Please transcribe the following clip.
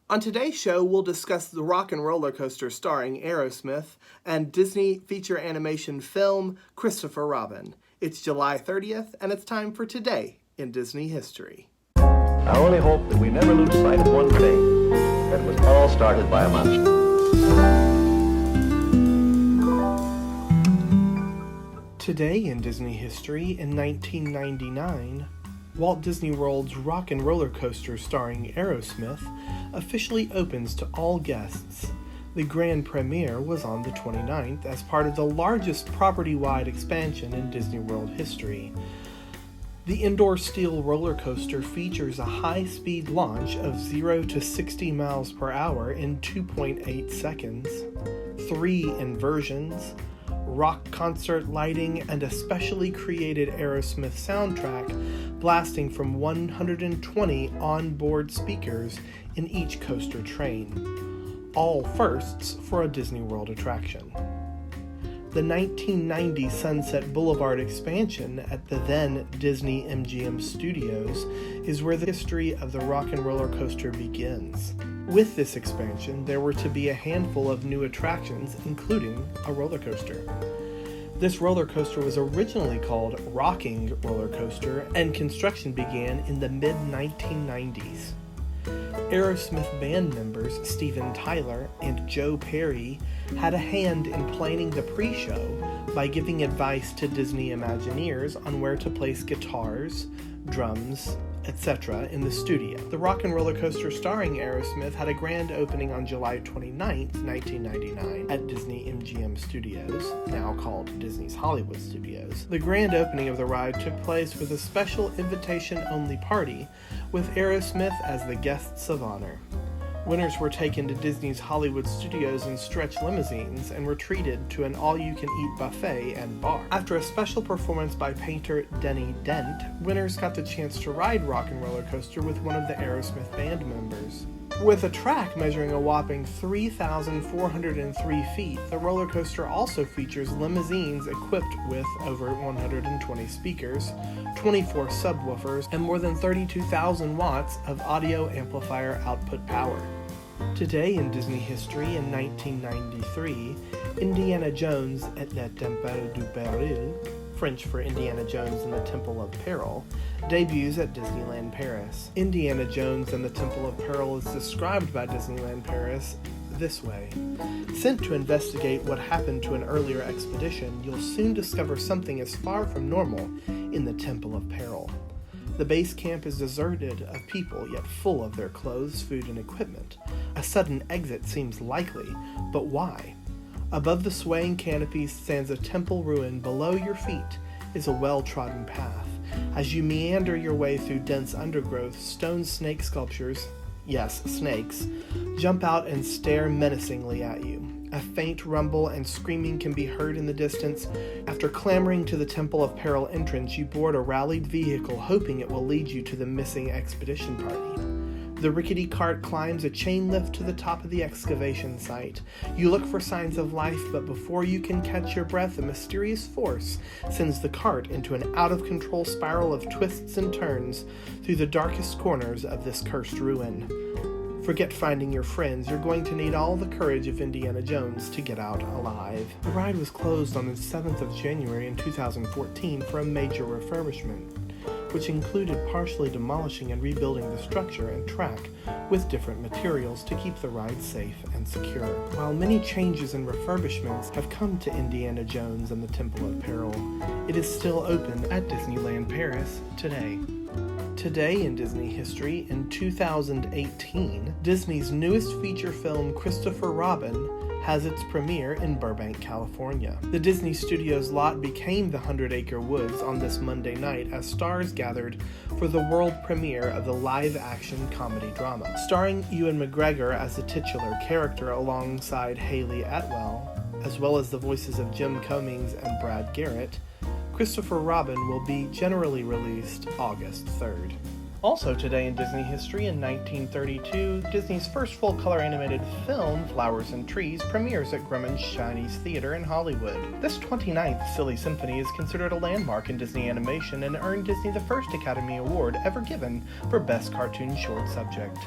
On today's show, we'll discuss the Rockin' Roller Coaster starring Aerosmith and Disney feature animation film Christopher Robin. It's July 30th, and it's time for Today in Disney History. I only hope that we never lose sight of one thing, that it was all started by a monster. Today in Disney history, in 1999, Walt Disney World's Rockin' Roller Coaster starring Aerosmith officially opens to all guests. The grand premiere was on the 29th as part of the largest property-wide expansion in Disney World history. The indoor steel roller coaster features a high-speed launch of 0 to 60 miles per hour in 2.8 seconds, 3 inversions, rock concert lighting, and a specially created Aerosmith soundtrack blasting from 120 onboard speakers in each coaster train. All firsts for a Disney World attraction. The 1990 Sunset Boulevard expansion at the then Disney MGM Studios is where the history of the Rockin' Roller Coaster begins. With this expansion, there were to be a handful of new attractions, including a roller coaster. This roller coaster was originally called Rockin' Roller Coaster, and construction began in the mid-1990s. Aerosmith band members Steven Tyler and Joe Perry had a hand in planning the pre-show by giving advice to Disney Imagineers on where to place guitars, drums, etc. in the studio. The Rockin' Roller Coaster starring Aerosmith had a grand opening on July 29, 1999 at Disney MGM Studios, now called Disney's Hollywood Studios. The grand opening of the ride took place with a special invitation-only party with Aerosmith as the guests of honor. Winners were taken to Disney's Hollywood Studios in stretch limousines and were treated to an all-you-can-eat buffet and bar. After a special performance by painter Denny Dent, winners got the chance to ride Rockin' Roller Coaster with one of the Aerosmith band members. With a track measuring a whopping 3,403 feet, the roller coaster also features limousines equipped with over 120 speakers, 24 subwoofers, and more than 32,000 watts of audio amplifier output power. Today in Disney history, in 1993, Indiana Jones et le Temple du Peril, French for Indiana Jones and the Temple of Peril, debuts at Disneyland Paris. Indiana Jones and the Temple of Peril is described by Disneyland Paris this way. Sent to investigate what happened to an earlier expedition, you'll soon discover something as far from normal in the Temple of Peril. The base camp is deserted of people, yet full of their clothes, food, and equipment. A sudden exit seems likely, but why? Above the swaying canopies stands a temple ruin. Below your feet is a well-trodden path. As you meander your way through dense undergrowth, stone snake sculptures, yes, snakes, jump out and stare menacingly at you. A faint rumble and screaming can be heard in the distance. After clambering to the Temple of Peril entrance, you board a rallied vehicle, hoping it will lead you to the missing expedition party. The rickety cart climbs a chain lift to the top of the excavation site. You look for signs of life, but before you can catch your breath, a mysterious force sends the cart into an out-of-control spiral of twists and turns through the darkest corners of this cursed ruin. Forget finding your friends. You're going to need all the courage of Indiana Jones to get out alive. The ride was closed on the 7th of January in 2014 for a major refurbishment, which included partially demolishing and rebuilding the structure and track with different materials to keep the ride safe and secure. While many changes and refurbishments have come to Indiana Jones and the Temple of Peril, it is still open at Disneyland Paris today. Today in Disney history, in 2018, Disney's newest feature film, Christopher Robin, has its premiere in Burbank, California. The Disney Studios lot became the 100-acre woods on this Monday night as stars gathered for the world premiere of the live-action comedy drama. Starring Ewan McGregor as the titular character alongside Haley Atwell, as well as the voices of Jim Cummings and Brad Garrett, Christopher Robin will be generally released August 3rd. Also today in Disney history, in 1932, Disney's first full-color animated film, Flowers and Trees, premieres at Grauman's Chinese Theater in Hollywood. This 29th Silly Symphony is considered a landmark in Disney animation and earned Disney the first Academy Award ever given for Best Cartoon Short Subject.